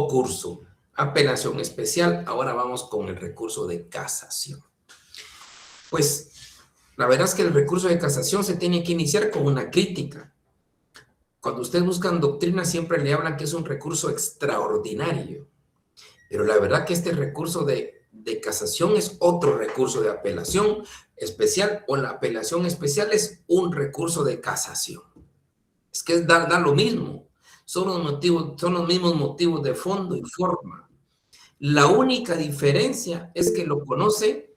o curso. Apelación especial. Ahora vamos con el recurso de casación. Pues la verdad es que el recurso de casación se tiene que iniciar con una crítica. Cuando ustedes buscan doctrina siempre le hablan que es un recurso extraordinario. Pero la verdad que este recurso de casación es otro recurso de apelación especial, o la apelación especial es un recurso de casación. Es que da lo mismo. Son los mismos motivos de fondo y forma. La única diferencia es que lo conoce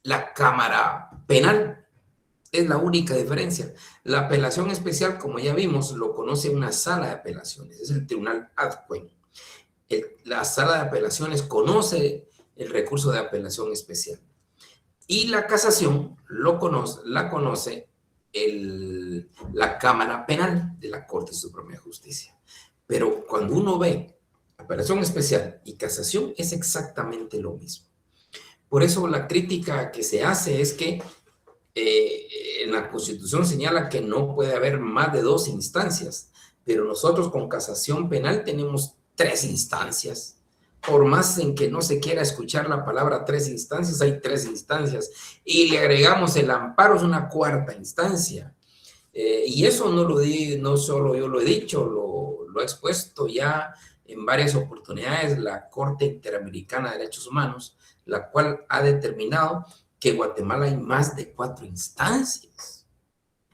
la Cámara Penal. Es la única diferencia. La apelación especial, como ya vimos, lo conoce una sala de apelaciones. Es el Tribunal Adcuen. La sala de apelaciones conoce el recurso de apelación especial. Y la casación la conoce la Cámara Penal de la Corte Suprema de Justicia. Pero cuando uno ve apelación especial y casación, es exactamente lo mismo. Por eso la crítica que se hace es que en la Constitución señala que no puede haber más de 2 instancias, pero nosotros con casación penal tenemos 3 instancias. Por más en que no se quiera escuchar la palabra 3 instancias, hay 3 instancias. Y le agregamos el amparo, es una 4ª instancia. Y eso no solo yo lo he dicho, lo he expuesto ya en varias oportunidades la Corte Interamericana de Derechos Humanos, la cual ha determinado que en Guatemala hay más de 4 instancias.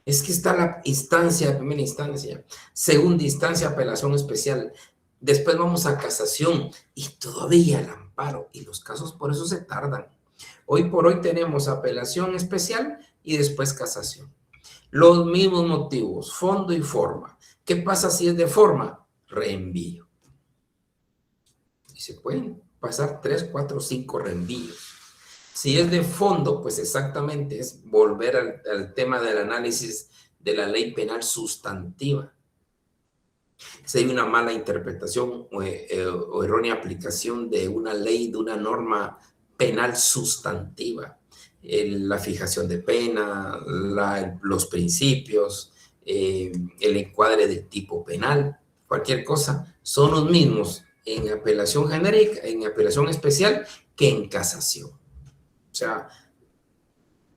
Es que está la instancia de primera instancia, segunda instancia, apelación especial, después vamos a casación y todavía el amparo, y los casos por eso se tardan. Hoy por hoy tenemos apelación especial y después casación. Los mismos motivos, fondo y forma. ¿Qué pasa si es de forma? Reenvío. Y se pueden pasar 3, 4, 5 reenvíos. Si es de fondo, pues exactamente es volver al tema del análisis de la ley penal sustantiva. Si hay una mala interpretación o errónea aplicación de una ley, de una norma penal sustantiva, la fijación de pena, los principios, el encuadre del tipo penal, cualquier cosa, son los mismos en apelación genérica, en apelación especial, que en casación. O sea,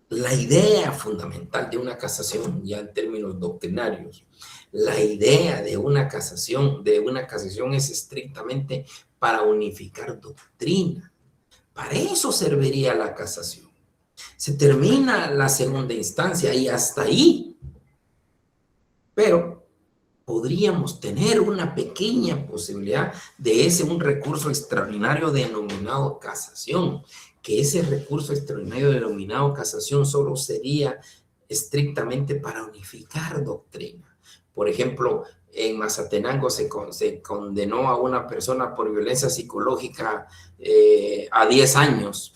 la idea fundamental de una casación, ya en términos doctrinarios, la idea de una casación es estrictamente para unificar doctrina. Para eso serviría la casación. Se termina la segunda instancia y hasta ahí. Pero podríamos tener una pequeña posibilidad de un recurso extraordinario denominado casación, que ese recurso extraordinario denominado casación solo sería estrictamente para unificar doctrina. Por ejemplo, en Mazatenango se condenó a una persona por violencia psicológica a 10 años,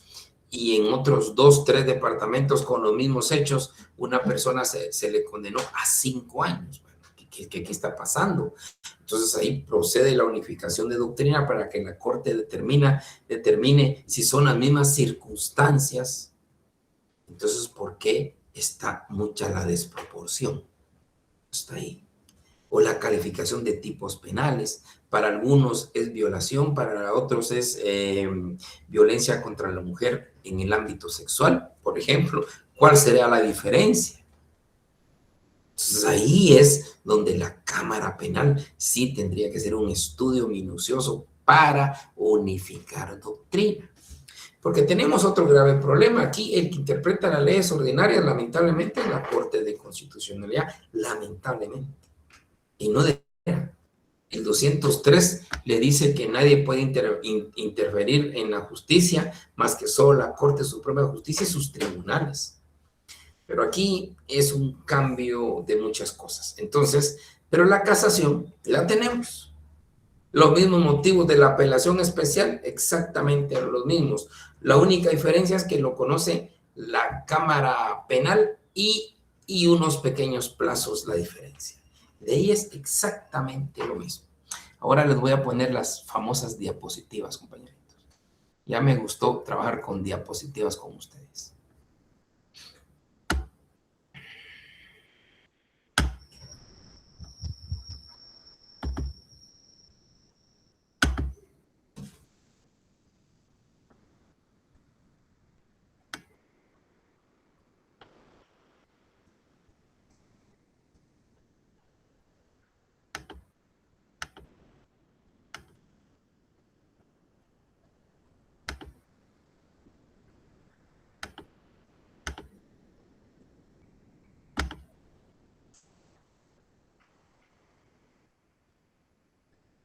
y en otros 2, 3 departamentos con los mismos hechos, una persona se le condenó a 5 años. ¿Qué está pasando? Entonces ahí procede la unificación de doctrina para que la Corte determine si son las mismas circunstancias. Entonces, ¿por qué está mucha la desproporción? Está ahí. O la calificación de tipos penales. Para algunos es violación, para otros es violencia contra la mujer en el ámbito sexual, por ejemplo. ¿Cuál sería la diferencia? Entonces ahí es donde la Cámara Penal sí tendría que hacer un estudio minucioso para unificar doctrina. Porque tenemos otro grave problema. Aquí el que interpreta las leyes ordinarias, lamentablemente, es la Corte de Constitucionalidad, lamentablemente. Y no de el 203 le dice que nadie puede interferir en la justicia más que solo la Corte Suprema de Justicia y sus tribunales. Pero aquí es un cambio de muchas cosas. Entonces, pero la casación la tenemos. Los mismos motivos de la apelación especial, exactamente los mismos. La única diferencia es que lo conoce la Cámara Penal y unos pequeños plazos la diferencia. De ahí es exactamente lo mismo. Ahora les voy a poner las famosas diapositivas, compañeritos. Ya me gustó trabajar con diapositivas con ustedes.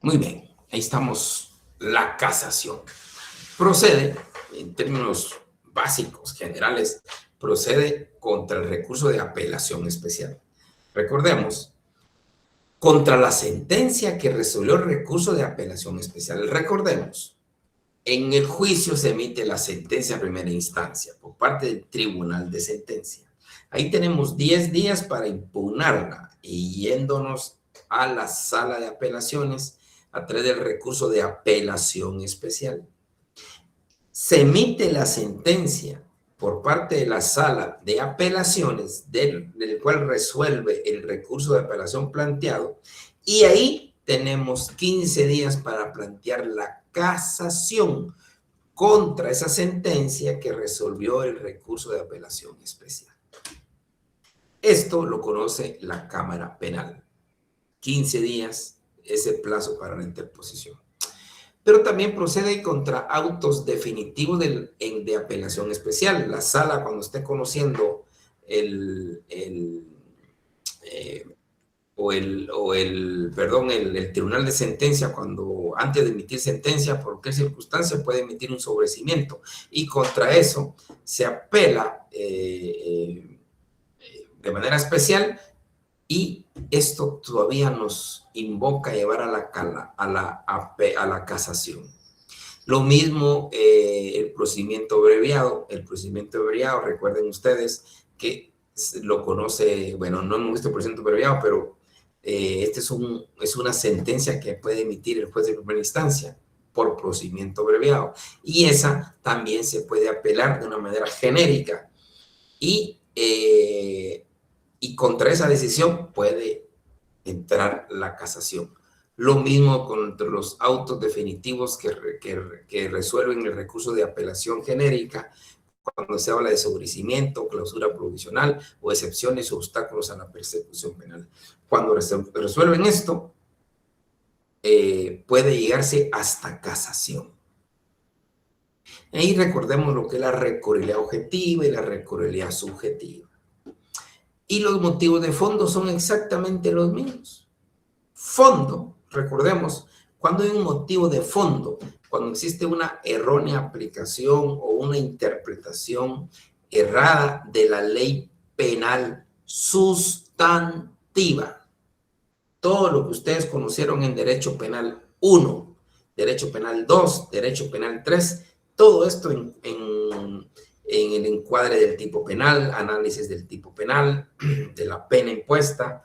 Muy bien, ahí estamos. La casación. Procede, en términos básicos, generales, procede contra el recurso de apelación especial. Recordemos, contra la sentencia que resolvió el recurso de apelación especial. Recordemos, en el juicio se emite la sentencia en primera instancia por parte del tribunal de sentencia. Ahí tenemos 10 días para impugnarla y yéndonos a la sala de apelaciones a través del recurso de apelación especial. Se emite la sentencia por parte de la sala de apelaciones del cual resuelve el recurso de apelación planteado y ahí tenemos 15 días para plantear la casación contra esa sentencia que resolvió el recurso de apelación especial. Esto lo conoce la Cámara Penal. 15 días es el plazo para la interposición. Pero también procede contra autos definitivos de apelación especial. La sala, cuando esté conociendo el tribunal de sentencia, cuando antes de emitir sentencia, por qué circunstancia puede emitir un sobrecimiento. Y contra eso se apela de manera especial y esto todavía nos invoca a llevar a la casación. Lo mismo el procedimiento abreviado. El procedimiento abreviado, recuerden ustedes que lo conoce, bueno, no hemos visto el procedimiento abreviado, pero este es una sentencia que puede emitir el juez de primera instancia por procedimiento abreviado. Y esa también se puede apelar de una manera genérica y contra esa decisión puede entrar la casación. Lo mismo contra los autos definitivos que resuelven el recurso de apelación genérica, cuando se habla de sobrecimiento, clausura provisional o excepciones o obstáculos a la persecución penal. Cuando resuelven esto, puede llegarse hasta casación. Ahí recordemos lo que es la recurribilidad objetiva y la recurribilidad subjetiva. Y los motivos de fondo son exactamente los mismos. Fondo, recordemos, cuando hay un motivo de fondo, cuando existe una errónea aplicación o una interpretación errada de la ley penal sustantiva. Todo lo que ustedes conocieron en Derecho Penal 1, Derecho Penal 2, Derecho Penal 3, todo esto en el encuadre del tipo penal, análisis del tipo penal, de la pena impuesta,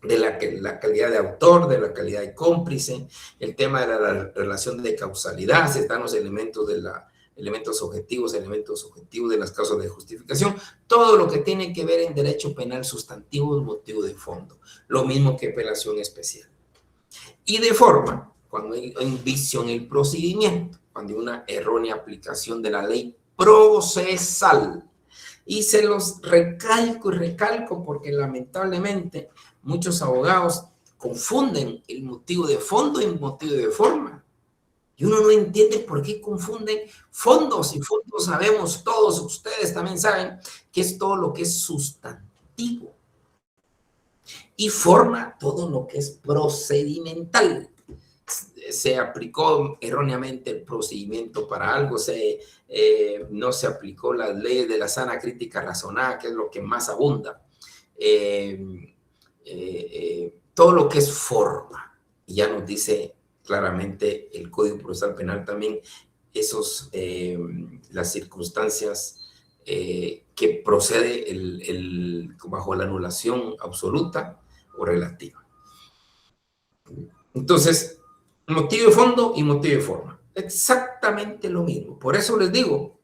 de la calidad de autor, de la calidad de cómplice, el tema de la relación de causalidad, se están los elementos elementos subjetivos de las causas de justificación, todo lo que tiene que ver en derecho penal sustantivo es motivo de fondo, lo mismo que apelación especial. Y de forma, cuando hay un vicio en el procedimiento, cuando hay una errónea aplicación de la ley procesal, y se los recalco y recalco porque lamentablemente muchos abogados confunden el motivo de fondo y el motivo de forma. Y uno no entiende por qué confunden fondos. Y fondos sabemos todos, ustedes también saben, que es todo lo que es sustantivo. Y forma todo lo que es procedimental. Se aplicó erróneamente el procedimiento para algo, no se aplicó las leyes de la sana crítica razonada, que es lo que más abunda. Todo lo que es forma, y ya nos dice claramente el Código Procesal Penal también las circunstancias que procede bajo la anulación absoluta o relativa. Entonces, motivo de fondo y motivo de forma. Exactamente lo mismo. Por eso les digo,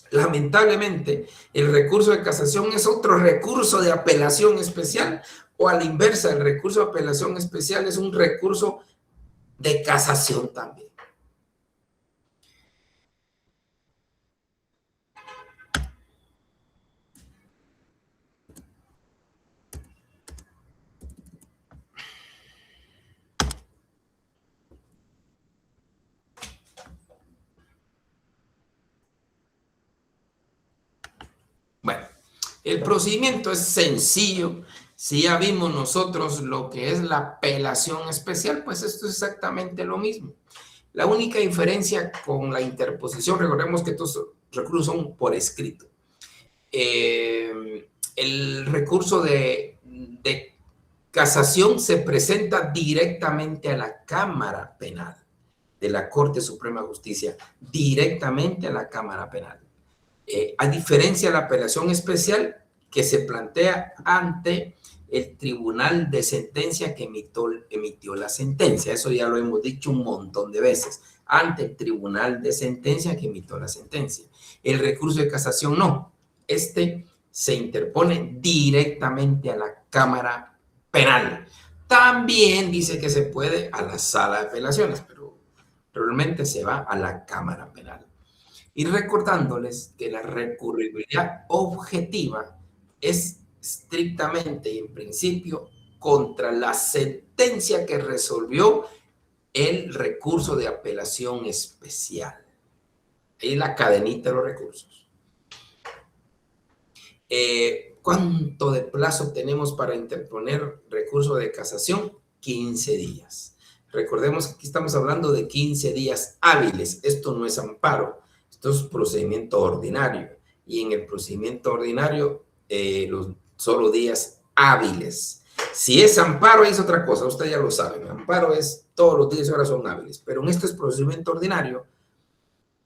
lamentablemente, el recurso de casación es otro recurso de apelación especial, o a la inversa, el recurso de apelación especial es un recurso de casación también. Bueno, el procedimiento es sencillo, Si ya vimos nosotros lo que es la apelación especial, pues esto es exactamente lo mismo. La única diferencia con la interposición, recordemos que estos recursos son por escrito. El recurso de casación se presenta directamente a la Cámara Penal de la Corte Suprema de Justicia, directamente a la Cámara Penal. A diferencia de la apelación especial que se plantea ante el tribunal de sentencia que emitió la sentencia. Eso ya lo hemos dicho un montón de veces. Ante el tribunal de sentencia que emitió la sentencia. El recurso de casación no. Este se interpone directamente a la Cámara Penal. También dice que se puede a la sala de apelaciones, pero realmente se va a la Cámara Penal. Y recordándoles que la recurribilidad objetiva es estrictamente y en principio contra la sentencia que resolvió el recurso de apelación especial. Ahí la cadenita de los recursos. ¿Cuánto de plazo tenemos para interponer recurso de casación? 15 días. Recordemos que aquí estamos hablando de 15 días hábiles. Esto no es amparo, esto es procedimiento ordinario. Y en el procedimiento ordinario, los solo días hábiles. Si es amparo, es otra cosa, usted ya lo sabe. Amparo es todos los 10 horas son hábiles, pero en este procedimiento ordinario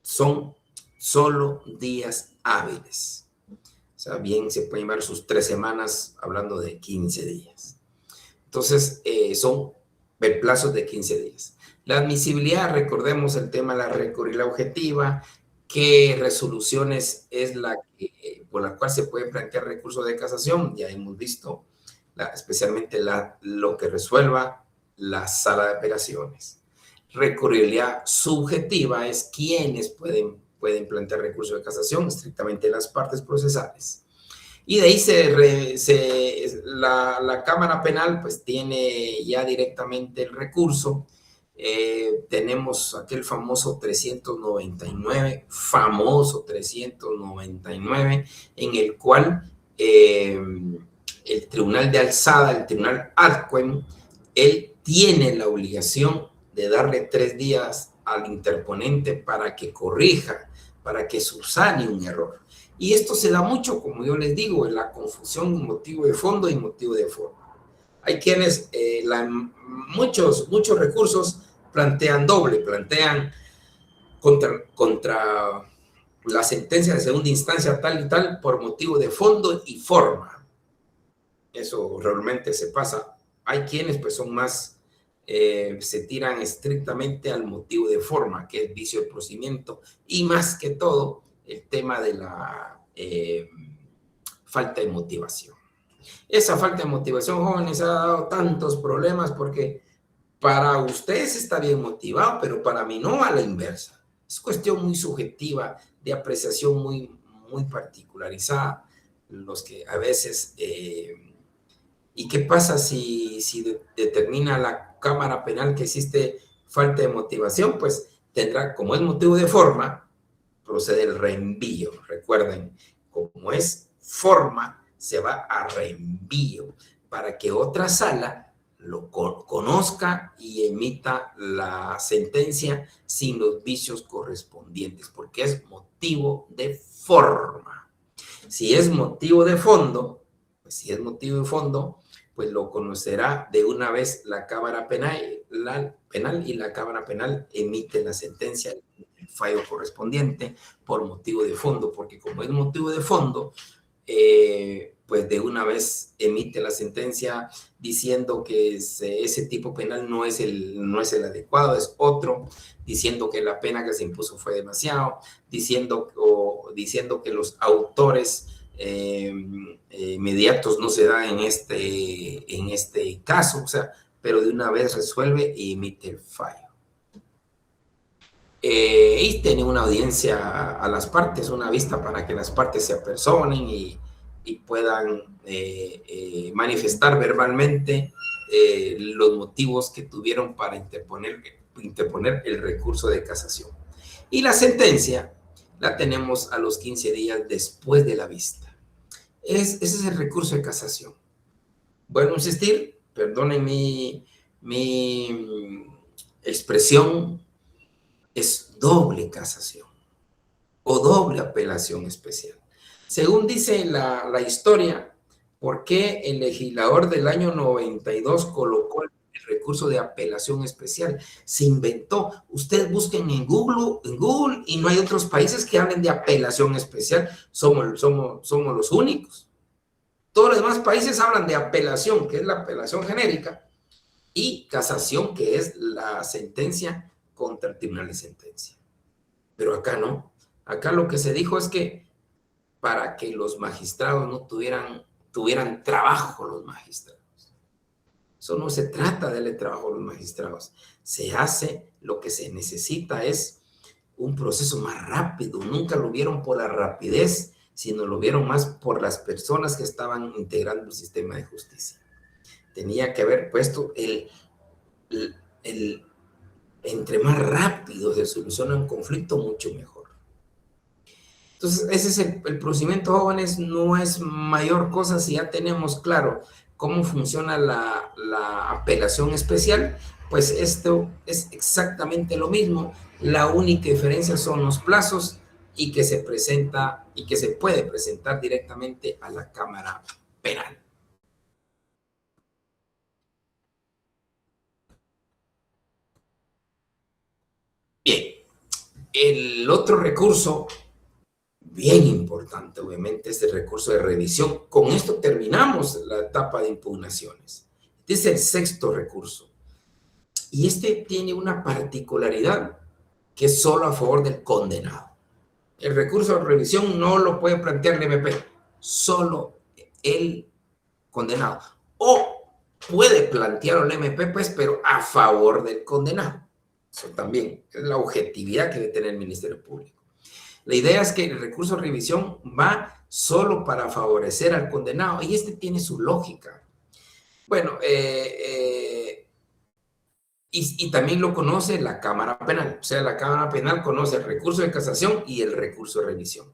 son solo días hábiles. O sea, bien se pueden llevar sus 3 semanas hablando de 15 días. Entonces, son plazos de 15 días. La admisibilidad, recordemos el tema de la recurribilidad objetiva, qué resoluciones es la que, por la cual se puede plantear recurso de casación. Ya hemos visto especialmente lo que resuelva la sala de apelaciones. Recurribilidad subjetiva es quienes pueden plantear recurso de casación, estrictamente las partes procesales. Y de ahí la Cámara Penal pues tiene ya directamente el recurso. Tenemos aquel famoso 399, en el cual el Tribunal de Alzada, el Tribunal Adcuen, él tiene la obligación de darle 3 días al interponente para que corrija, para que subsane un error. Y esto se da mucho, como yo les digo, en la confusión motivo de fondo y motivo de forma. Hay quienes, muchos recursos plantean doble, plantean contra la sentencia de segunda instancia tal y tal por motivo de fondo y forma. Eso realmente se pasa. Hay quienes pues son más, se tiran estrictamente al motivo de forma, que es vicio del procedimiento, y más que todo el tema de la falta de motivación. Esa falta de motivación, jóvenes, ha dado tantos problemas porque para ustedes está bien motivado, pero para mí no, a la inversa. Es cuestión muy subjetiva, de apreciación muy particularizada, los que a veces... ¿Y qué pasa si determina la Cámara Penal que existe falta de motivación? Pues tendrá, como es motivo de forma, procede el reenvío. Recuerden, como es forma, se va a reenvío para que otra sala lo conozca y emita la sentencia sin los vicios correspondientes, porque es motivo de forma. Si es motivo de fondo, pues lo conocerá de una vez la Cámara Penal y la Cámara Penal emite la sentencia, el fallo correspondiente por motivo de fondo, porque como es motivo de fondo, pues de una vez emite la sentencia diciendo que ese tipo penal no es el adecuado, es otro, diciendo que la pena que se impuso fue demasiado, diciendo que los autores inmediatos no se da en este caso, o sea, pero de una vez resuelve y emite el fallo. Y tiene una audiencia a las partes, una vista para que las partes se apersonen y puedan manifestar verbalmente los motivos que tuvieron para interponer el recurso de casación. Y la sentencia la tenemos a los 15 días después de la vista. Ese es el recurso de casación. Vuelvo a insistir, perdonen mi expresión, es doble casación o doble apelación especial. Según dice la historia, ¿por qué el legislador del año 92 colocó el recurso de apelación especial? Se inventó. Ustedes busquen en Google y no hay otros países que hablen de apelación especial. Somos los únicos. Todos los demás países hablan de apelación, que es la apelación genérica, y casación, que es la sentencia contra el tribunal de sentencia. Pero acá no. Acá lo que se dijo es que para que los magistrados no tuvieran trabajo los magistrados. Eso no se trata de darle trabajo a los magistrados. Se hace, lo que se necesita es un proceso más rápido. Nunca lo vieron por la rapidez, sino lo vieron más por las personas que estaban integrando el sistema de justicia. Tenía que haber puesto entre más rápido se soluciona un conflicto, mucho mejor. Entonces, ese es el procedimiento, jóvenes, no es mayor cosa si ya tenemos claro cómo funciona la apelación especial, pues esto es exactamente lo mismo. La única diferencia son los plazos y que se presenta y que se puede presentar directamente a la Cámara Penal. Bien, el otro recurso bien importante, obviamente, es el recurso de revisión. Con esto terminamos la etapa de impugnaciones. Este es el sexto recurso. Y este tiene una particularidad que es solo a favor del condenado. El recurso de revisión no lo puede plantear el MP, solo el condenado. O puede plantear el MP, pues, pero a favor del condenado. Eso también es la objetividad que debe tener el Ministerio Público. La idea es que el recurso de revisión va solo para favorecer al condenado y este tiene su lógica. Bueno, y también lo conoce la Cámara Penal, o sea, la Cámara Penal conoce el recurso de casación y el recurso de revisión.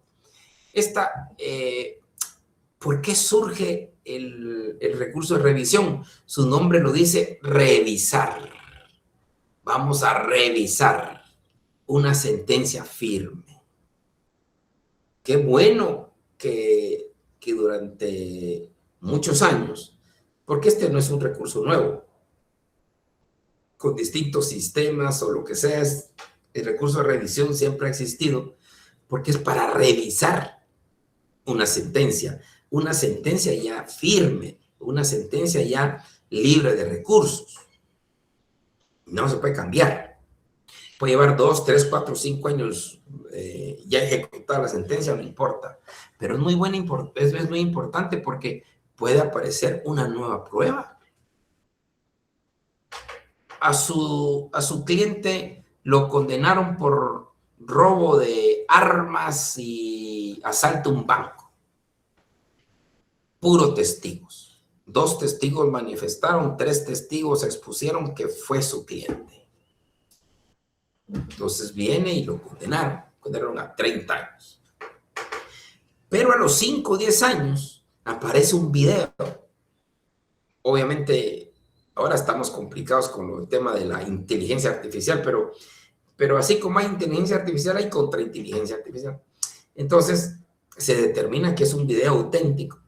¿Por qué surge el recurso de revisión? Su nombre lo dice, revisar. Vamos a revisar una sentencia firme. Qué bueno que durante muchos años, porque este no es un recurso nuevo, con distintos sistemas o lo que sea, el recurso de revisión siempre ha existido, porque es para revisar una sentencia ya firme, una sentencia ya libre de recursos. No se puede cambiar. Puede llevar 2, 3, 4, 5 años ya ejecutada la sentencia, no importa. Pero es muy importante porque puede aparecer una nueva prueba. A su cliente lo condenaron por robo de armas y asalto a un banco. Puro testigos. 2 testigos manifestaron, 3 testigos expusieron que fue su cliente. Entonces viene y lo condenaron a 30 años. Pero a los 5 o 10 años aparece un video. Obviamente, ahora estamos complicados con el tema de la inteligencia artificial, pero así como hay inteligencia artificial, hay contrainteligencia artificial. Entonces, se determina que es un video auténtico,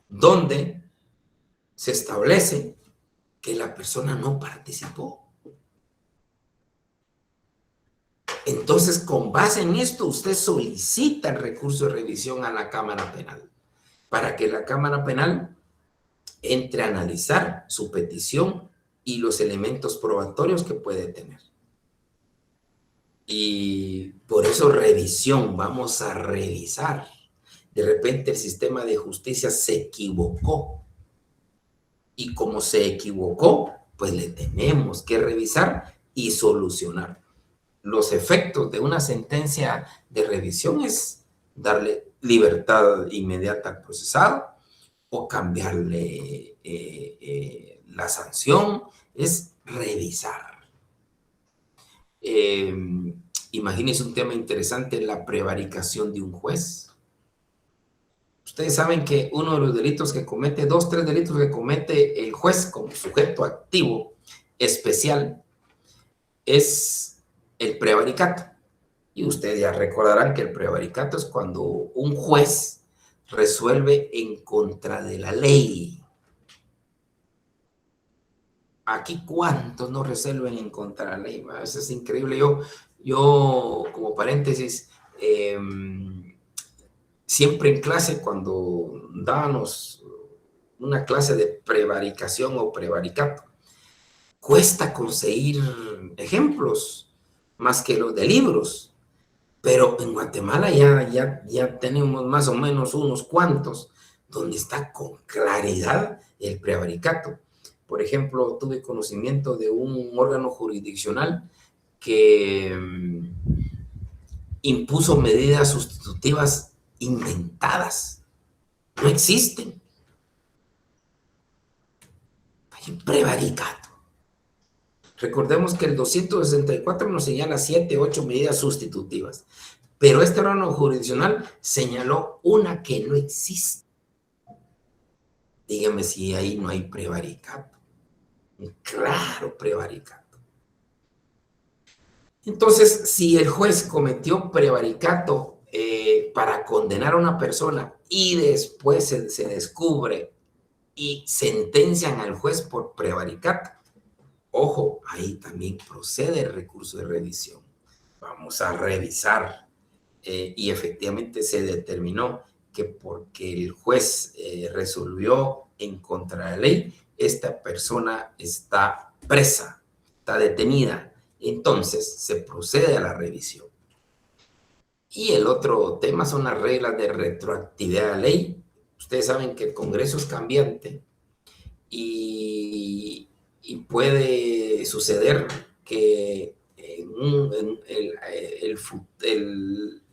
donde se establece que la persona no participó. Entonces, con base en esto, usted solicita el recurso de revisión a la Cámara Penal, para que la Cámara Penal entre a analizar su petición y los elementos probatorios que puede tener. Y por eso revisión, vamos a revisar. De repente el sistema de justicia se equivocó. Y como se equivocó, pues le tenemos que revisar y solucionar. Los efectos de una sentencia de revisión es darle libertad inmediata al procesado o cambiarle la sanción, es revisar. Imagínense un tema interesante, la prevaricación de un juez. Ustedes saben que uno de los delitos que comete, tres delitos que comete el juez como sujeto activo especial es el prevaricato. Y ustedes ya recordarán que el prevaricato es cuando un juez resuelve en contra de la ley. Aquí, ¿cuántos no resuelven en contra de la ley? Eso es increíble. Yo como paréntesis, siempre en clase, cuando dábamos una clase de prevaricación o prevaricato, cuesta conseguir ejemplos más que los de libros. Pero en Guatemala ya tenemos más o menos unos cuantos donde está con claridad el prevaricato. Por ejemplo, tuve conocimiento de un órgano jurisdiccional que impuso medidas sustitutivas inventadas. No existen. Hay un prevaricato. Recordemos que el 264 nos señala 7, 8 medidas sustitutivas. Pero este órgano jurisdiccional señaló una que no existe. Dígame si ahí no hay prevaricato. Un claro prevaricato. Entonces, si el juez cometió prevaricato para condenar a una persona y después se descubre y sentencian al juez por prevaricato, ojo, ahí también procede el recurso de revisión. Vamos a revisar y efectivamente se determinó que porque el juez resolvió en contra de la ley, esta persona está presa, está detenida. Entonces se procede a la revisión. Y el otro tema son las reglas de retroactividad de la ley. Ustedes saben que el Congreso es cambiante y puede suceder que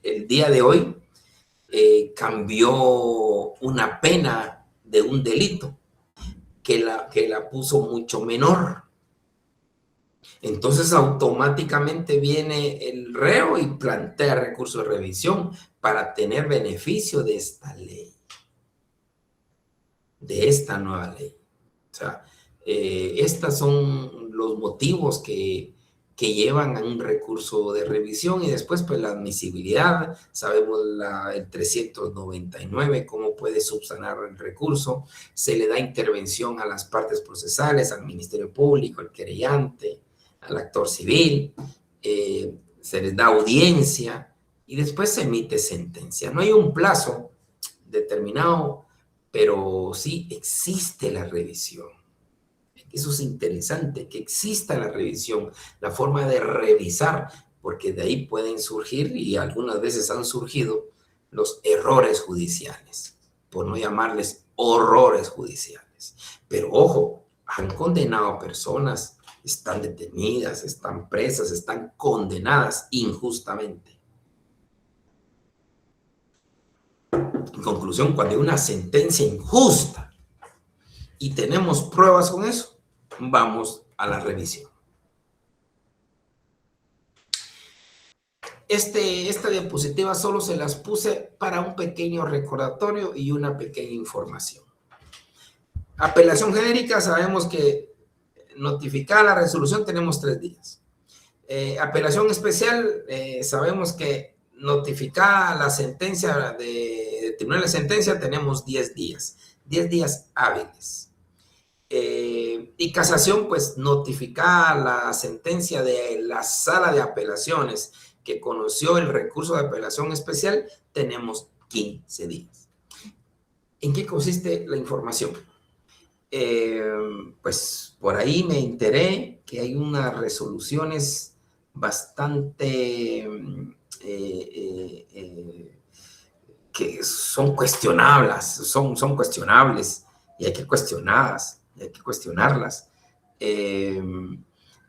el día de hoy cambió una pena de un delito que la puso mucho menor. Entonces automáticamente viene el reo y plantea recurso de revisión para tener beneficio de esta ley, de esta nueva ley. O sea, estos son los motivos que llevan a un recurso de revisión y después pues la admisibilidad, sabemos el 399, cómo puede subsanar el recurso, se le da intervención a las partes procesales, al Ministerio Público, al querellante, al actor civil, se les da audiencia y después se emite sentencia. No hay un plazo determinado, pero sí existe la revisión. Eso es interesante, que exista la revisión, la forma de revisar, porque de ahí pueden surgir, y algunas veces han surgido, los errores judiciales, por no llamarles horrores judiciales. Pero ojo, han condenado a personas, están detenidas, están presas, están condenadas injustamente. En conclusión, cuando hay una sentencia injusta y tenemos pruebas con eso, vamos a la revisión. Esta diapositiva solo se las puse para un pequeño recordatorio y una pequeña información. Apelación genérica, sabemos que notificada la resolución tenemos 3 días. Apelación especial, sabemos que notificada la sentencia de tribunal de sentencia tenemos 10 días, 10 días hábiles. Y casación, pues notificada la sentencia de la sala de apelaciones que conoció el recurso de apelación especial, tenemos 15 días. ¿En qué consiste la información? Pues por ahí me enteré que hay unas resoluciones bastante que son cuestionables, son cuestionables y hay que cuestionarlas,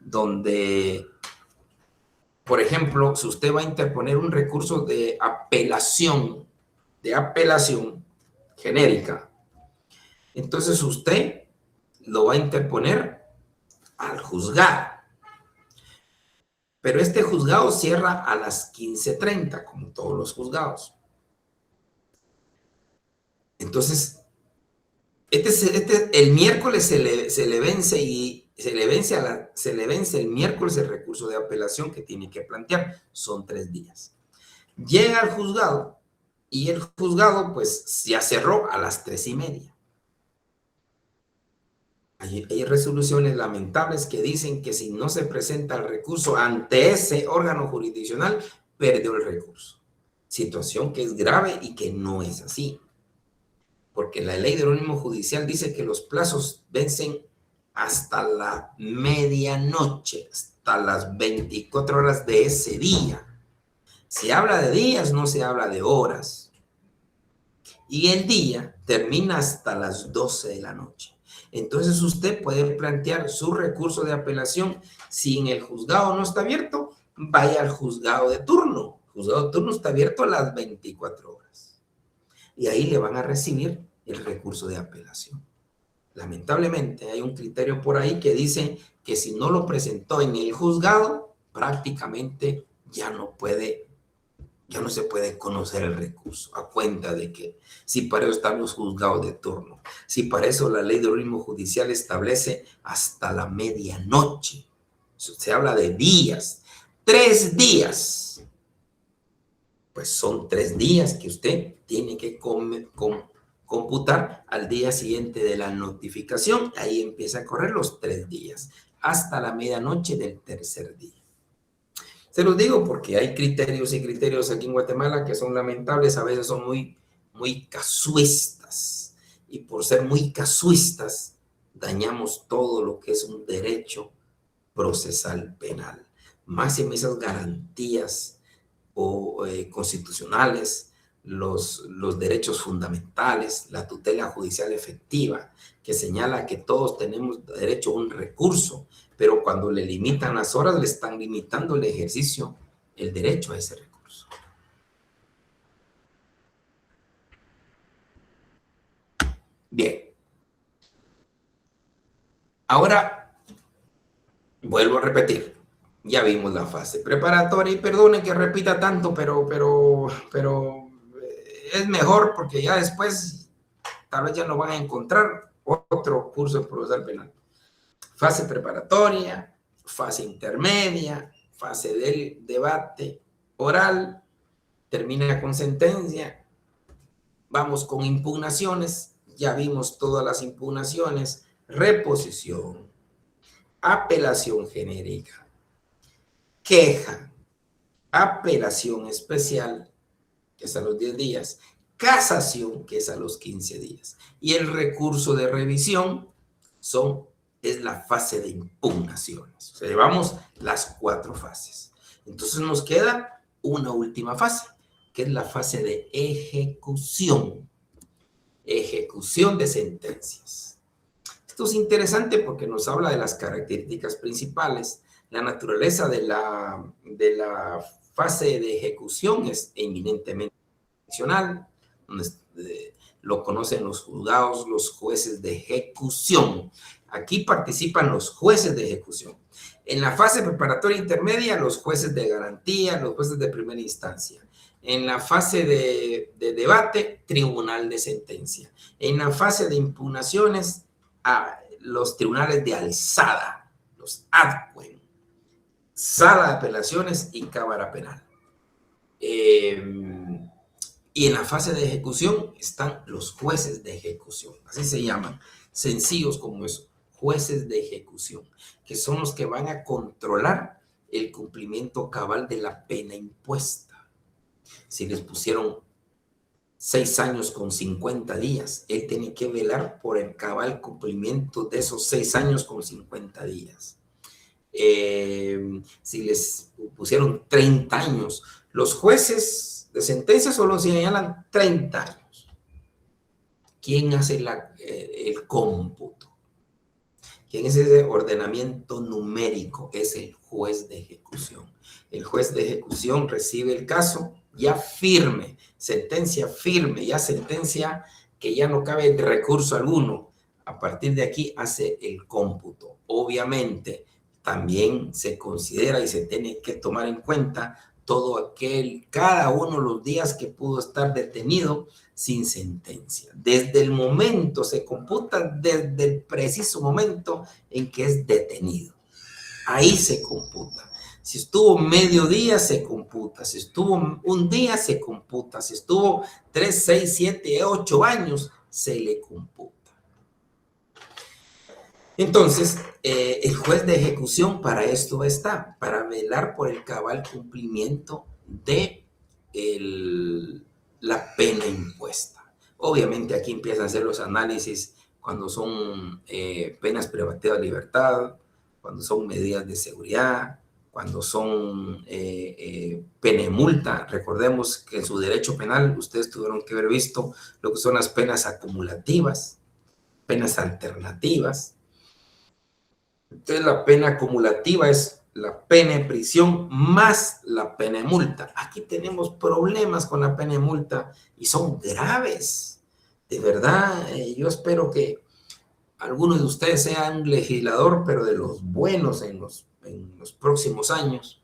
donde, por ejemplo, si usted va a interponer un recurso de apelación genérica, entonces usted lo va a interponer al juzgado. Pero este juzgado cierra a las 15:30, como todos los juzgados. Entonces, el miércoles se le vence el miércoles el recurso de apelación que tiene que plantear. Son 3 días. Llega al juzgado y el juzgado pues ya cerró a las 3:30. Hay resoluciones lamentables que dicen que si no se presenta el recurso ante ese órgano jurisdiccional, perdió el recurso. Situación que es grave y que no es así. Porque la ley de órgano judicial dice que los plazos vencen hasta la medianoche, hasta las 24 horas de ese día. Se habla de días, no se habla de horas. Y el día termina hasta las 12 de la noche. Entonces usted puede plantear su recurso de apelación. Si en el juzgado no está abierto, vaya al juzgado de turno. El juzgado de turno está abierto a las 24 horas. Y ahí le van a recibir el recurso de apelación. Lamentablemente hay un criterio por ahí que dice que si no lo presentó en el juzgado, prácticamente ya no se puede conocer el recurso, a cuenta de que si para eso están los juzgados de turno, si para eso la ley de organismo judicial establece hasta la medianoche, se habla de días, 3 días, pues son 3 días que usted tiene que computar al día siguiente de la notificación. Ahí empieza a correr los 3 días, hasta la medianoche del tercer día. Se los digo porque hay criterios y criterios aquí en Guatemala que son lamentables, a veces son muy casuistas. Y por ser muy casuistas, dañamos todo lo que es un derecho procesal penal. Más en esas garantías constitucionales, los derechos fundamentales, la tutela judicial efectiva, que señala que todos tenemos derecho a un recurso, pero cuando le limitan las horas, le están limitando el ejercicio, el derecho a ese recurso. Bien. Ahora, vuelvo a repetir. Ya vimos la fase preparatoria y perdone que repita tanto, pero es mejor porque ya después tal vez ya no van a encontrar otro curso de procesal penal. Fase preparatoria, fase intermedia, fase del debate oral, termina con sentencia, vamos con impugnaciones, ya vimos todas las impugnaciones, reposición, apelación genérica, queja, apelación especial, que es a los 10 días, casación, que es a los 15 días, y el recurso de revisión es la fase de impugnaciones. O sea, llevamos las 4 fases. Entonces nos queda una última fase, que es la fase de ejecución. Ejecución de sentencias. Esto es interesante porque nos habla de las características principales. La naturaleza de la fase de ejecución es eminentemente convencional, lo conocen los juzgados, los jueces de ejecución. Aquí participan los jueces de ejecución. En la fase preparatoria intermedia, los jueces de garantía, los jueces de primera instancia. En la fase de debate, tribunal de sentencia. En la fase de impugnaciones, los tribunales de alzada, los ADCUEN, sala de apelaciones y cámara penal. Y en la fase de ejecución están los jueces de ejecución, así se llaman, sencillos como eso, jueces de ejecución, que son los que van a controlar el cumplimiento cabal de la pena impuesta. Si les pusieron 6 años con 50 días, él tiene que velar por el cabal cumplimiento de esos 6 años con 50 días. Si les pusieron 30 años, los jueces de sentencia solo señalan 30 años. ¿Quién hace el cómputo? ¿Quién es ese ordenamiento numérico? Es el juez de ejecución. El juez de ejecución recibe el caso ya firme, sentencia firme, ya sentencia que ya no cabe recurso alguno. A partir de aquí hace el cómputo. Obviamente, también se considera y se tiene que tomar en cuenta cada uno de los días que pudo estar detenido sin sentencia. Desde el momento, se computa desde el preciso momento en que es detenido. Ahí se computa. Si estuvo medio día, se computa. Si estuvo un día, se computa. Si estuvo 3, 6, 7, 8 años, se le computa. Entonces, el juez de ejecución para esto está, para velar por el cabal cumplimiento de la pena impuesta. Obviamente aquí empiezan a hacer los análisis cuando son penas privativas de libertad, cuando son medidas de seguridad, cuando son pena y multa. Recordemos que en su derecho penal ustedes tuvieron que haber visto lo que son las penas acumulativas, penas alternativas. Entonces la pena acumulativa es la pena de prisión más la pena de multa. Aquí tenemos problemas con la pena de multa y son graves. De verdad, yo espero que algunos de ustedes sean un legislador, pero de los buenos en los próximos años.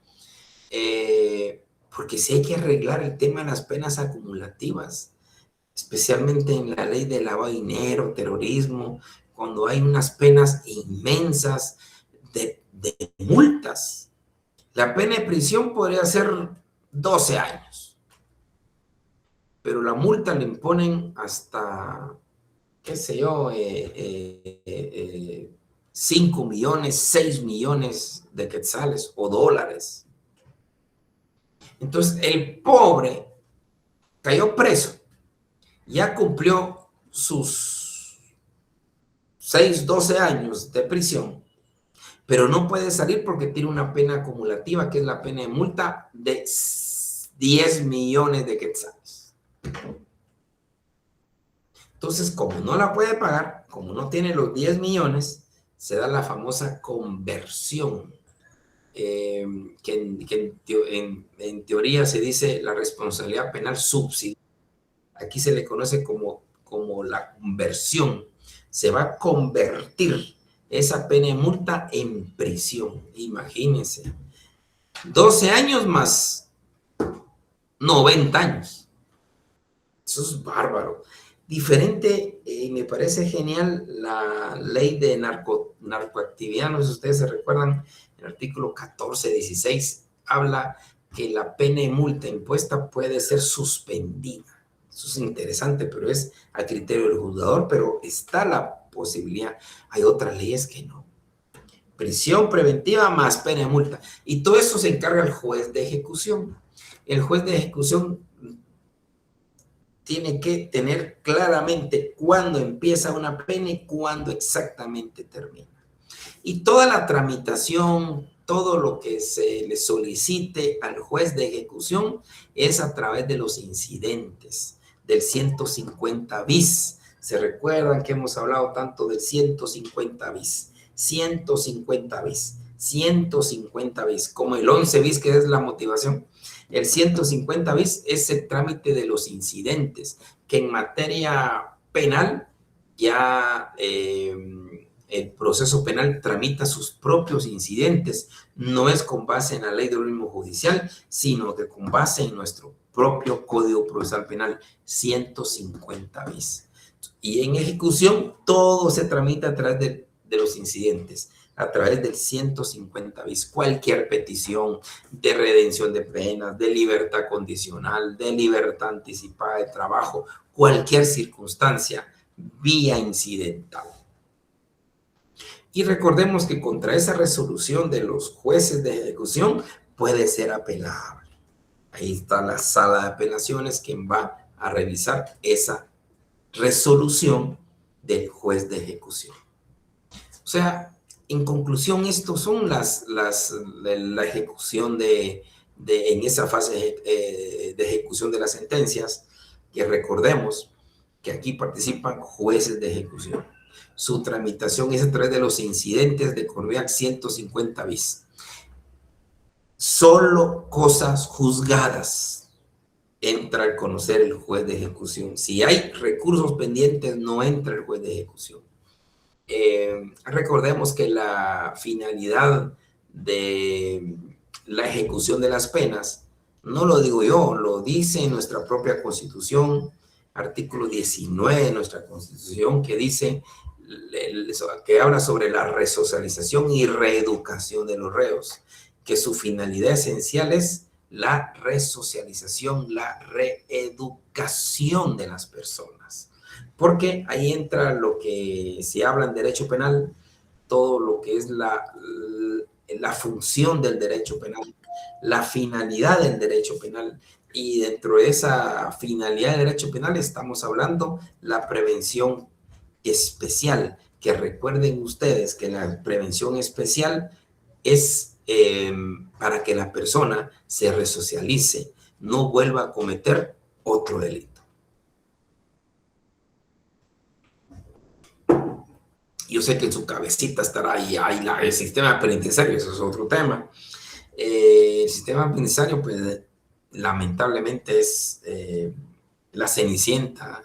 Porque sí hay que arreglar el tema de las penas acumulativas, especialmente en la ley de lavado de dinero, terrorismo, cuando hay unas penas inmensas de multas. La pena de prisión podría ser 12 años, pero la multa le imponen hasta, qué sé yo, 5 millones, 6 millones de quetzales o dólares. Entonces, el pobre cayó preso, ya cumplió sus 6, 12 años de prisión, pero no puede salir porque tiene una pena acumulativa, que es la pena de multa de 10 millones de quetzales. Entonces, como no la puede pagar, como no tiene los 10 millones, se da la famosa conversión, que en teoría se dice la responsabilidad penal subsidiaria. Aquí se le conoce como la conversión. Se va a convertir esa pena de multa en prisión. Imagínense. 12 años más 90 años. Eso es bárbaro. Diferente, me parece genial la ley de narcoactividad. No sé si ustedes se recuerdan, el artículo 1416 habla que la pena de multa impuesta puede ser suspendida. Eso es interesante, pero es a criterio del juzgador, pero está la posibilidad. Hay otras leyes que no. Prisión preventiva más pena de multa. Y todo eso se encarga el juez de ejecución. El juez de ejecución tiene que tener claramente cuándo empieza una pena y cuándo exactamente termina. Y toda la tramitación, todo lo que se le solicite al juez de ejecución es a través de los incidentes, del 150 bis. ¿Se recuerdan que hemos hablado tanto del 150 bis? 150 bis, 150 bis, como el 11 bis, que es la motivación. El 150 bis es el trámite de los incidentes, que en materia penal ya el proceso penal tramita sus propios incidentes. No es con base en la ley de órgano judicial, sino que con base en nuestro propio Código Procesal Penal 150 bis. Y en ejecución todo se tramita a través de los incidentes, a través del 150 bis. Cualquier petición de redención de penas, de libertad condicional, de libertad anticipada de trabajo, cualquier circunstancia, vía incidental. Y recordemos que contra esa resolución de los jueces de ejecución puede ser apelable. Ahí está la sala de apelaciones, quien va a revisar esa resolución del juez de ejecución. O sea, en conclusión, estos son la ejecución en esa fase de ejecución de las sentencias, que recordemos que aquí participan jueces de ejecución. Su tramitación es a través de los incidentes de Corbeac 150 bis. Solo cosas juzgadas entra al conocer el juez de ejecución. Si hay recursos pendientes, no entra el juez de ejecución. Recordemos que la finalidad de la ejecución de las penas No lo digo yo, lo dice nuestra propia Constitución, artículo 19 de nuestra Constitución, que dice, que habla sobre la resocialización y reeducación de los reos, que su finalidad esencial es la resocialización, la reeducación de las personas. Porque ahí entra lo que se habla en derecho penal, todo lo que es la función del derecho penal, la finalidad del derecho penal. Y dentro de esa finalidad del derecho penal estamos hablando la prevención especial, que recuerden ustedes que la prevención especial es para que la persona se resocialice, no vuelva a cometer otro delito. Yo sé que en su cabecita estará ahí el sistema penitenciario, eso es otro tema. El sistema penitenciario, pues, lamentablemente es la cenicienta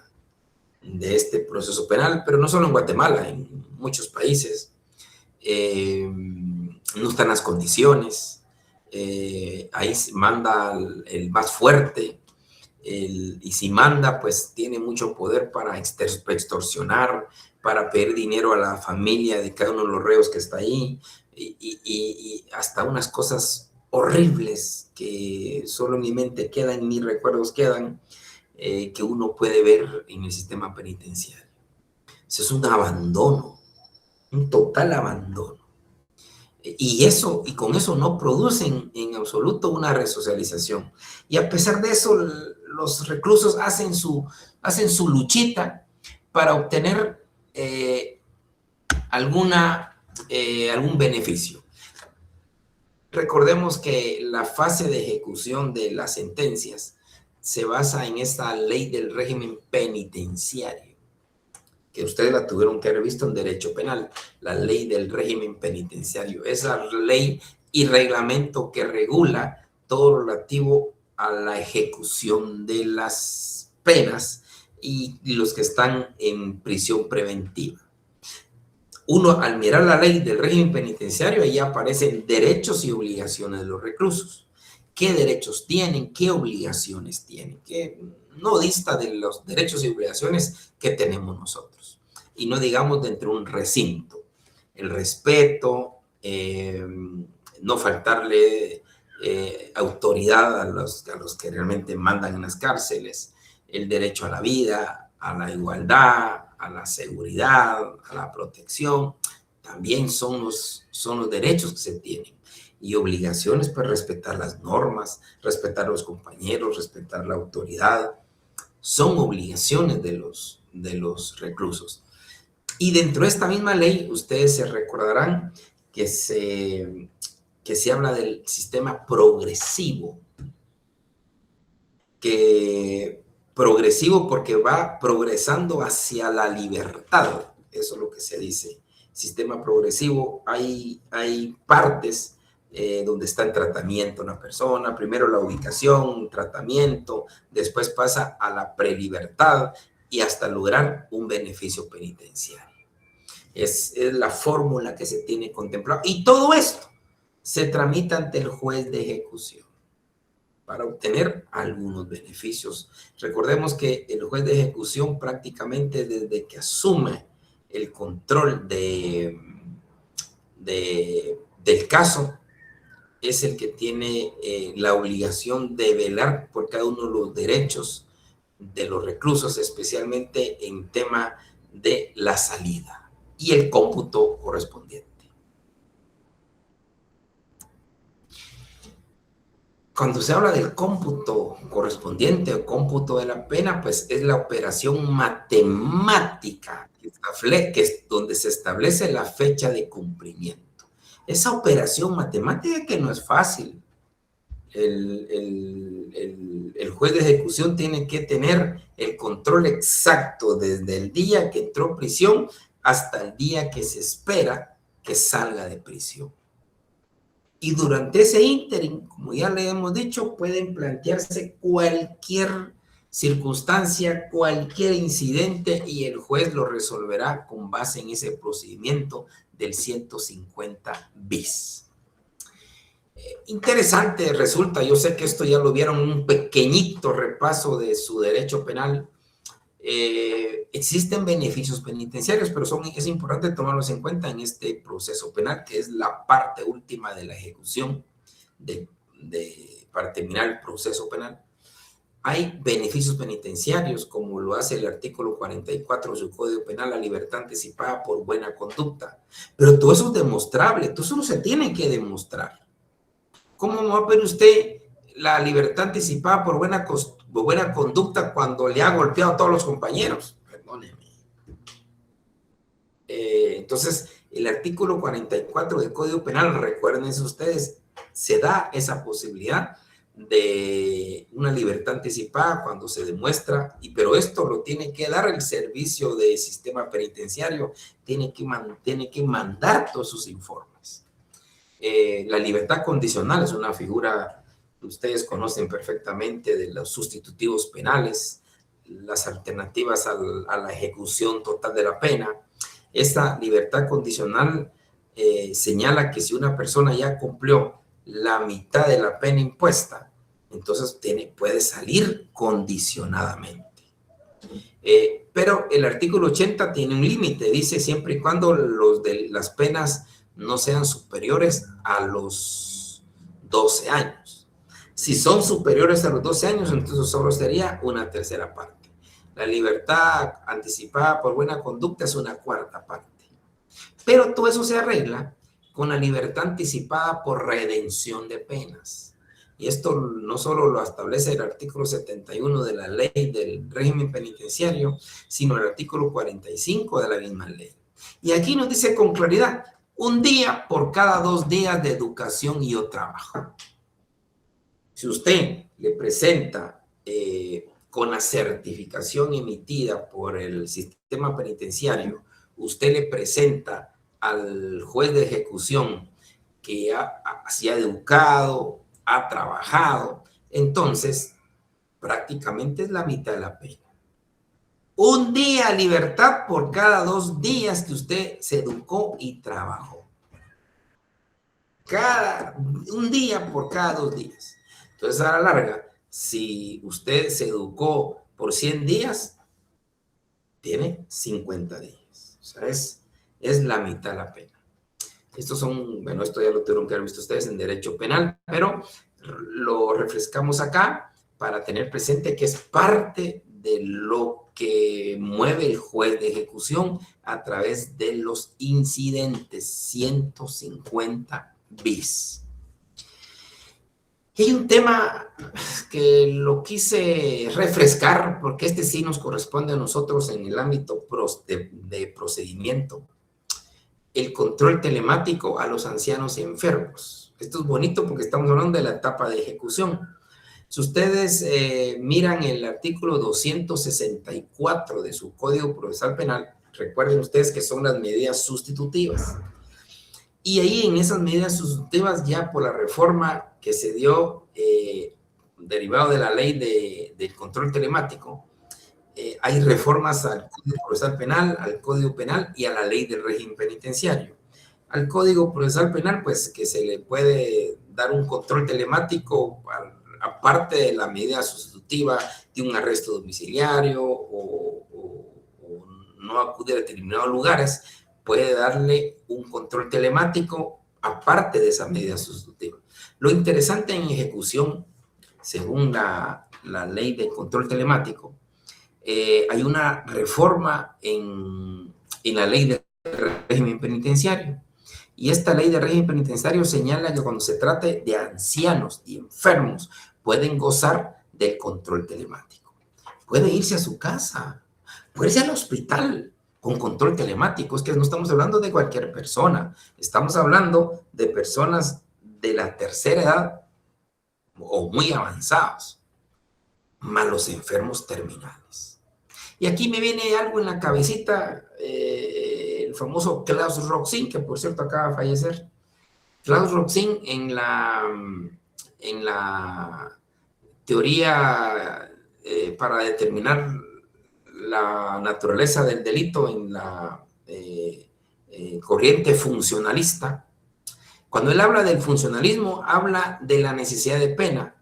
de este proceso penal, pero no solo en Guatemala, en muchos países. No están las condiciones. Ahí manda el más fuerte. Y si manda, pues tiene mucho poder para extorsionar, para pedir dinero a la familia de cada uno de los reos que está ahí, y hasta unas cosas horribles que solo en mi mente quedan, en mis recuerdos quedan, que uno puede ver en el sistema penitenciario. Eso es un abandono, un total abandono. Y con eso no producen en absoluto una resocialización. Y a pesar de eso, los reclusos hacen su luchita para obtener algún beneficio. Recordemos que la fase de ejecución de las sentencias se basa en esta ley del régimen penitenciario, que ustedes la tuvieron que haber visto en derecho penal, la ley del régimen penitenciario. Esa ley y reglamento que regula todo lo relativo a la ejecución de las penas y los que están en prisión preventiva. Uno, al mirar la ley del régimen penitenciario, ahí aparecen derechos y obligaciones de los reclusos. ¿Qué derechos tienen? ¿Qué obligaciones tienen? Que no dista de los derechos y obligaciones que tenemos nosotros. Y no digamos dentro de un recinto. El respeto, no faltarle autoridad a los que realmente mandan en las cárceles, el derecho a la vida, a la igualdad, a la seguridad, a la protección, también son los derechos que se tienen. Y obligaciones, pues respetar las normas, respetar a los compañeros, respetar la autoridad, son obligaciones de los reclusos. Y dentro de esta misma ley, ustedes se recordarán que se habla del sistema progresivo, progresivo porque va progresando hacia la libertad, eso es lo que se dice. Sistema progresivo, hay partes donde está en tratamiento una persona, primero la ubicación, tratamiento, después pasa a la prelibertad y hasta lograr un beneficio penitenciario. Es la fórmula que se tiene contemplada. Y todo esto se tramita ante el juez de ejecución para obtener algunos beneficios. Recordemos que el juez de ejecución prácticamente desde que asume el control del caso es el que tiene la obligación de velar por cada uno de los derechos de los reclusos, especialmente en tema de la salida y el cómputo correspondiente. Cuando se habla del cómputo correspondiente o cómputo de la pena, pues es la operación matemática que es donde se establece la fecha de cumplimiento. Esa operación matemática que no es fácil. El juez de ejecución tiene que tener el control exacto desde el día que entró a prisión hasta el día que se espera que salga de prisión. Y durante ese ínterin, como ya le hemos dicho, pueden plantearse cualquier circunstancia, cualquier incidente y el juez lo resolverá con base en ese procedimiento del 150 bis. Interesante resulta, yo sé que esto ya lo vieron, un pequeñito repaso de su derecho penal. Existen beneficios penitenciarios, pero es importante tomarlos en cuenta en este proceso penal, que es la parte última de la ejecución para terminar el proceso penal. Hay beneficios penitenciarios, como lo hace el artículo 44 de su Código Penal, la libertad anticipada por buena conducta. Pero todo eso es demostrable, todo eso no se tiene que demostrar. ¿Cómo va a ver usted la libertad anticipada por buena conducta cuando le ha golpeado a todos los compañeros? Perdónenme. Entonces, el artículo 44 del Código Penal, recuerden ustedes, se da esa posibilidad de una libertad anticipada cuando se demuestra, pero esto lo tiene que dar el servicio de sistema penitenciario, tiene que mandar todos sus informes. La libertad condicional es una figura que ustedes conocen perfectamente de los sustitutivos penales, las alternativas a la ejecución total de la pena. Esta libertad condicional señala que si una persona ya cumplió la mitad de la pena impuesta, entonces puede salir condicionadamente. Pero el artículo 80 tiene un límite, dice siempre y cuando las penas no sean superiores a los 12 años. Si son superiores a los 12 años, entonces solo sería una tercera parte. La libertad anticipada por buena conducta es una cuarta parte. Pero todo eso se arregla con la libertad anticipada por redención de penas. Y esto no solo lo establece el artículo 71 de la ley del régimen penitenciario, sino el artículo 45 de la misma ley. Y aquí nos dice con claridad, un día por cada 2 días de educación y o trabajo. Si usted le presenta con la certificación emitida por el sistema penitenciario, usted le presenta al juez de ejecución que se ha educado, ha trabajado, entonces prácticamente es la mitad de la pena. Un día libertad por cada 2 días que usted se educó y trabajó. Un día por cada 2 días. Entonces, a la larga, si usted se educó por 100 días, tiene 50 días. O sea, es la mitad de la pena. Estos son, bueno, esto ya lo tuvieron que haber visto ustedes en derecho penal, pero lo refrescamos acá para tener presente que es parte de lo que mueve el juez de ejecución a través de los incidentes 150 bis. Y hay un tema que lo quise refrescar porque este sí nos corresponde a nosotros en el ámbito de procedimiento. El control telemático a los ancianos y enfermos. Esto es bonito porque estamos hablando de la etapa de ejecución. Si ustedes miran el artículo 264 de su Código Procesal Penal, recuerden ustedes que son las medidas sustitutivas. Y ahí en esas medidas sustitutivas, ya por la reforma que se dio derivado de la ley del control telemático, hay reformas al Código Procesal Penal, al Código Penal y a la ley del régimen penitenciario. Al Código Procesal Penal, pues que se le puede dar un control telemático aparte de la medida sustitutiva de un arresto domiciliario o no acude a determinados lugares, puede darle un control telemático aparte de esa medida sustitutiva. Lo interesante en ejecución, según la ley de control telemático, hay una reforma en la ley del régimen penitenciario. Y esta ley de régimen penitenciario señala que cuando se trate de ancianos y enfermos, pueden gozar del control telemático. Puede irse a su casa, puede irse al hospital con control telemático. Es que no estamos hablando de cualquier persona, estamos hablando de personas de la tercera edad o muy avanzados, más los enfermos terminales. Y aquí me viene algo en la cabecita, el famoso Klaus Roxin, que por cierto acaba de fallecer. Klaus Roxin en la teoría para determinar la naturaleza del delito en la corriente funcionalista, Cuando él habla del funcionalismo, habla de la necesidad de pena.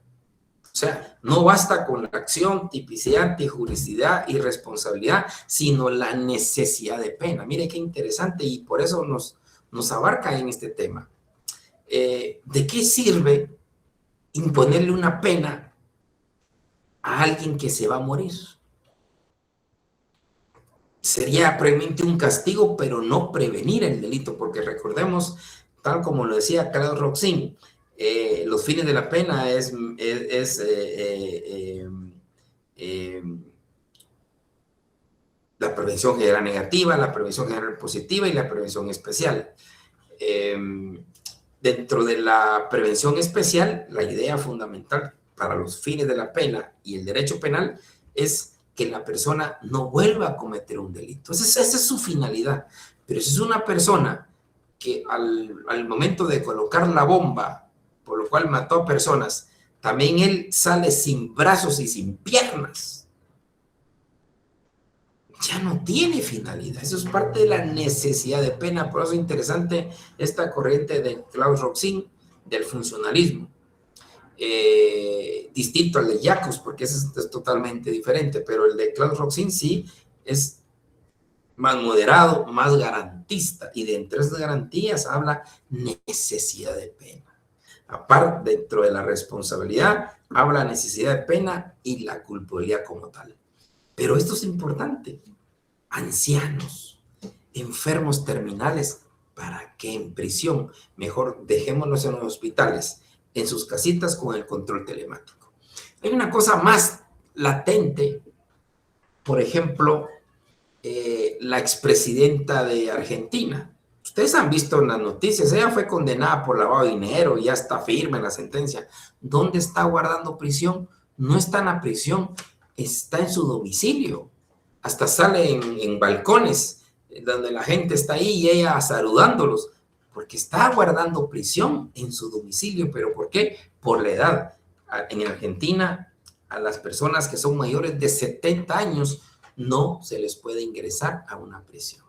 O sea, no basta con la acción, tipicidad, antijuricidad y responsabilidad, sino la necesidad de pena. Mire qué interesante, y por eso nos abarca en este tema. ¿De qué sirve imponerle una pena a alguien que se va a morir? Sería previamente un castigo, pero no prevenir el delito, porque recordemos, tal como lo decía Claude Roxin, los fines de la pena es la prevención general negativa, la prevención general positiva y la prevención especial. Dentro de la prevención especial, la idea fundamental para los fines de la pena y el derecho penal es que la persona no vuelva a cometer un delito. Esa es su finalidad. Pero si es una persona que al momento de colocar la bomba, por lo cual mató a personas, también él sale sin brazos y sin piernas, ya no tiene finalidad. Eso es parte de la necesidad de pena. Por eso es interesante esta corriente de Claude Roxin del funcionalismo. Distinto al de Jacobs, porque ese es totalmente diferente, pero el de Claude Roxin sí es más moderado, más garantista, y de entre esas garantías habla necesidad de pena. Aparte, dentro de la responsabilidad, habla necesidad de pena y la culpabilidad como tal. Pero esto es importante. Ancianos, enfermos terminales, ¿para qué en prisión? Mejor dejémoslos en los hospitales, en sus casitas con el control telemático. Hay una cosa más latente, por ejemplo, la expresidenta de Argentina. Ustedes han visto en las noticias, ella fue condenada por lavado de dinero, ya está firme en la sentencia. ¿Dónde está guardando prisión? No está en la prisión, está en su domicilio. Hasta sale en balcones, donde la gente está ahí y ella saludándolos, porque está guardando prisión en su domicilio. ¿Pero por qué? Por la edad. En Argentina, a las personas que son mayores de 70 años, no se les puede ingresar a una prisión.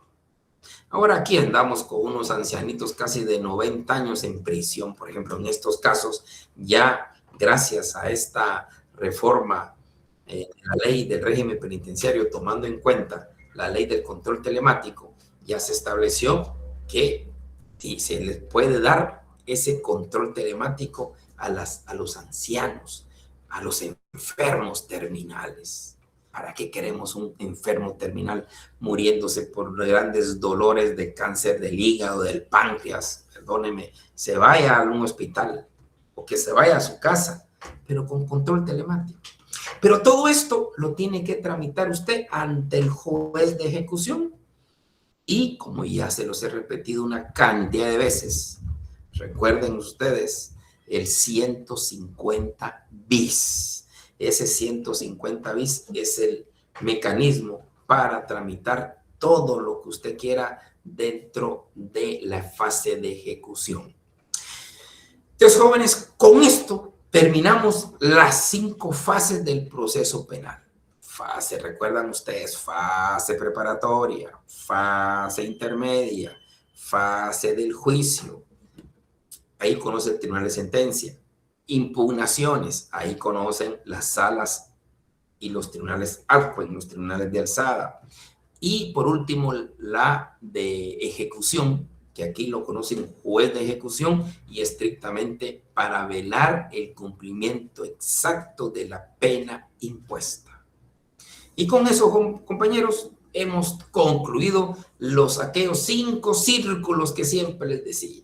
Ahora aquí andamos con unos ancianitos casi de 90 años en prisión, por ejemplo, en estos casos, ya gracias a esta reforma la ley del régimen penitenciario, tomando en cuenta la ley del control telemático, ya se estableció que se les puede dar ese control telemático a los ancianos, a los enfermos terminales. ¿Para qué queremos un enfermo terminal muriéndose por grandes dolores de cáncer del hígado, del páncreas? Perdóneme, se vaya a un hospital o que se vaya a su casa, pero con control telemático. Pero todo esto lo tiene que tramitar usted ante el juez de ejecución. Y como ya se los he repetido una cantidad de veces, recuerden ustedes el 150 bis. Ese 150 bis es el mecanismo para tramitar todo lo que usted quiera dentro de la fase de ejecución. Entonces, jóvenes, con esto terminamos las 5 fases del proceso penal. Fase, recuerdan ustedes, fase preparatoria, fase intermedia, fase del juicio. Ahí conoce el tribunal de sentencia. Impugnaciones, ahí conocen las salas y los tribunales adjuntos, los tribunales de alzada. Y por último, la de ejecución, que aquí lo conocen juez de ejecución, y estrictamente para velar el cumplimiento exacto de la pena impuesta. Y con eso, compañeros, hemos concluido aquellos 5 círculos que siempre les decía.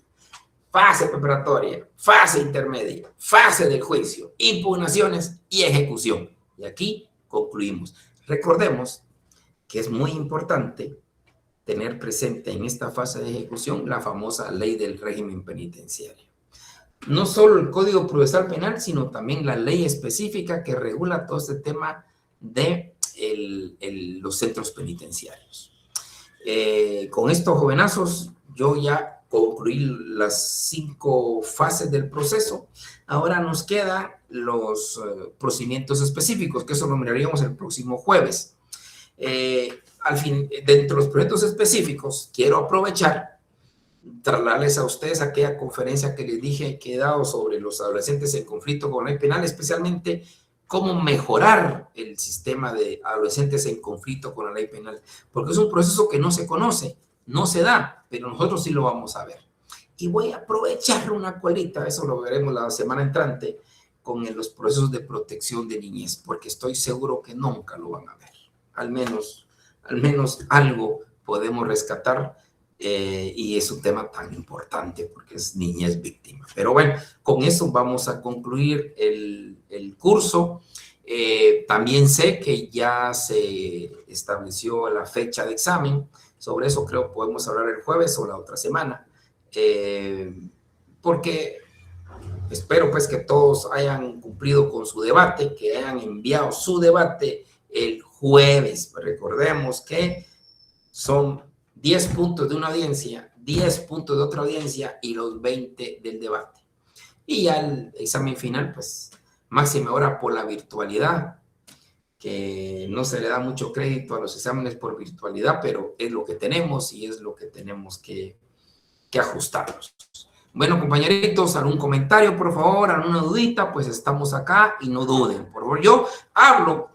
Fase preparatoria, fase intermedia, fase del juicio, impugnaciones y ejecución. Y aquí concluimos. Recordemos que es muy importante tener presente en esta fase de ejecución la famosa ley del régimen penitenciario. No solo el Código Procesal Penal, sino también la ley específica que regula todo este tema de los centros penitenciarios. Con estos jovenazos, yo ya concluí las 5 fases del proceso. Ahora nos quedan los procedimientos específicos, que eso lo miraríamos el próximo jueves. Al fin, dentro de los proyectos específicos, quiero aprovechar trasladarles a ustedes aquella conferencia que les dije que he dado sobre los adolescentes en conflicto con la ley penal, especialmente cómo mejorar el sistema de adolescentes en conflicto con la ley penal, porque es un proceso que no se conoce, no se da, pero nosotros sí lo vamos a ver. Y voy a aprovechar una colita, eso lo veremos la semana entrante, con los procesos de protección de niñez, porque estoy seguro que nunca lo van a ver. Al menos algo podemos rescatar, y es un tema tan importante porque es niñez víctima. Pero bueno, con eso vamos a concluir el curso. También sé que ya se estableció la fecha de examen. Sobre eso creo que podemos hablar el jueves o la otra semana. Porque espero pues que todos hayan cumplido con su debate, que hayan enviado su debate el jueves. Recordemos que son 10 puntos de una audiencia, 10 puntos de otra audiencia y los 20 del debate. Y ya el examen final, pues máxima hora por la virtualidad, que no se le da mucho crédito a los exámenes por virtualidad, pero es lo que tenemos y es lo que tenemos que ajustarnos. Bueno, compañeritos, algún comentario, por favor, alguna dudita, pues estamos acá y no duden. Por favor, yo hablo,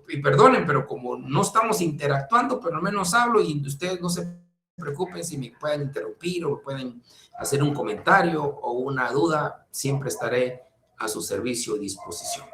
y perdonen, pero como no estamos interactuando, pero al menos hablo y ustedes no se preocupen si me pueden interrumpir o pueden hacer un comentario o una duda, siempre estaré a su servicio y disposición.